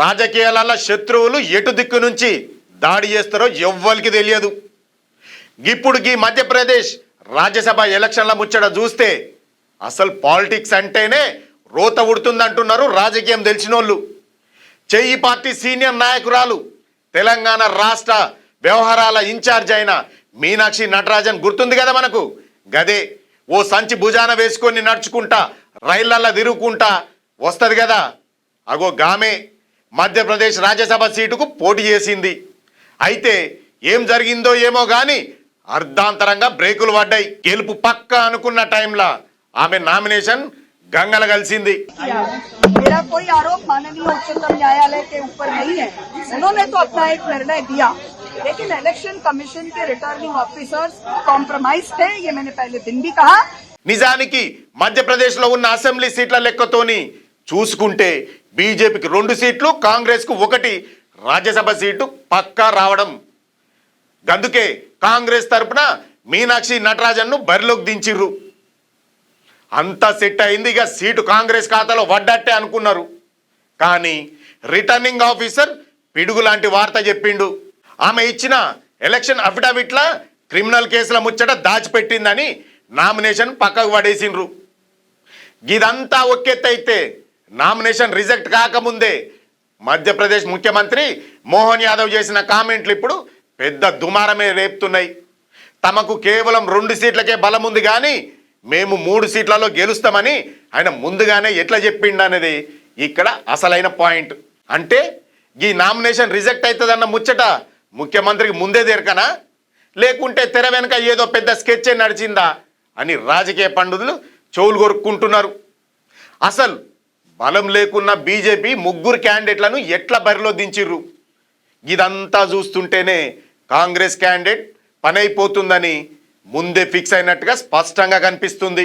రాజకీయాల శత్రువులు ఎటు దిక్కు నుంచి దాడి చేస్తారో ఎవ్వరికి తెలియదు. ఇప్పుడు ఈ మధ్యప్రదేశ్ రాజ్యసభ ఎలక్షన్ల ముచ్చట చూస్తే అసలు పాలిటిక్స్ అంటేనే రోత ఉడుతుందంటున్నారు రాజకీయం తెలిసినోళ్ళు. చెయ్యి పార్టీ సీనియర్ నాయకురాలు తెలంగాణ రాష్ట్ర వ్యవహారాల ఇన్ఛార్జ్ అయిన మీనాక్షి నటరాజన్ గుర్తుంది కదా మనకు. గదే ఓ సంచి భుజాన వేసుకొని నడుచుకుంటా రైళ్లల్లో తిరుగుకుంటా వస్తుంది కదా. అగో గామే మధ్యప్రదేశ్ రాజ్యసభ సీటుకు పోటీ చేసింది. అయితే ఏం జరిగిందో ఏమో కానీ అర్ధాంతరంగా బ్రేకులు పడ్డాయి. గెలుపు పక్క అనుకున్న టైంలో ఆమె నామినేషన్ గంగల కలిసింది. मेरा कोई आरोप माननीय उच्चतम न्यायालय के ऊपर नहीं है, उन्होंने तो अपना एक निर्णय दिया, लेकिन इलेक्शन कमीशन के रिटर्निंग ऑफिसर्स कॉम्प्रोमाइज थे, ये मैंने पहले दिन भी कहा. నిజానికి మధ్యప్రదేశ్ లో ఉన్న అసెంబ్లీ సీట్ల లెక్కతోని చూసుకుంటే బీజేపీకి 2 సీట్లు, కాంగ్రెస్ కు 1 రాజ్యసభ సీటు పక్కా రావడం. అందుకే కాంగ్రెస్ తరపున మీనాక్షి నటరాజన్ ను బరిలోకి దించిర్రు. అంతా సెట్ అయింది, ఇక సీటు కాంగ్రెస్ ఖాతాలో పడ్డట్టే అనుకున్నారు. కానీ రిటర్నింగ్ ఆఫీసర్ పిడుగు లాంటి వార్త చెప్పిండు. ఆమె ఇచ్చిన ఎలక్షన్ అఫిడవిట్ల క్రిమినల్ కేసుల ముచ్చట దాచిపెట్టిందని నామినేషన్ పక్కకు పడేసిండ్రు. ఇదంతా ఒకెత్తైతే నామినేషన్ రిజెక్ట్ కాకముందే మధ్యప్రదేశ్ ముఖ్యమంత్రి మోహన్ యాదవ్ చేసిన కామెంట్లు ఇప్పుడు పెద్ద దుమారమే రేపుతున్నాయి. తమకు కేవలం 2 సీట్లకే బలం ఉంది కానీ మేము 3 సీట్లలో గెలుస్తామని ఆయన ముందుగానే ఎట్లా చెప్పిండు అనేది ఇక్కడ అసలైన పాయింట్. అంటే ఈ నామినేషన్ రిజెక్ట్ అవుతుందన్న ముచ్చట ముఖ్యమంత్రికి ముందే తెరకనా, లేకుంటే తెర వెనుక ఏదో పెద్ద స్కెచ్ నడిచిందా అని రాజకీయ పండితులు చెవులు కొరుక్కుంటున్నారు. అసలు బలం లేకున్న బీజేపీ 3 క్యాండిడేట్లను ఎట్లా బరిలో దించిర్రు. ఇదంతా చూస్తుంటేనే కాంగ్రెస్ క్యాండిడేట్ పనైపోతుందని ముందే ఫిక్స్ అయినట్టుగా స్పష్టంగా కనిపిస్తుంది.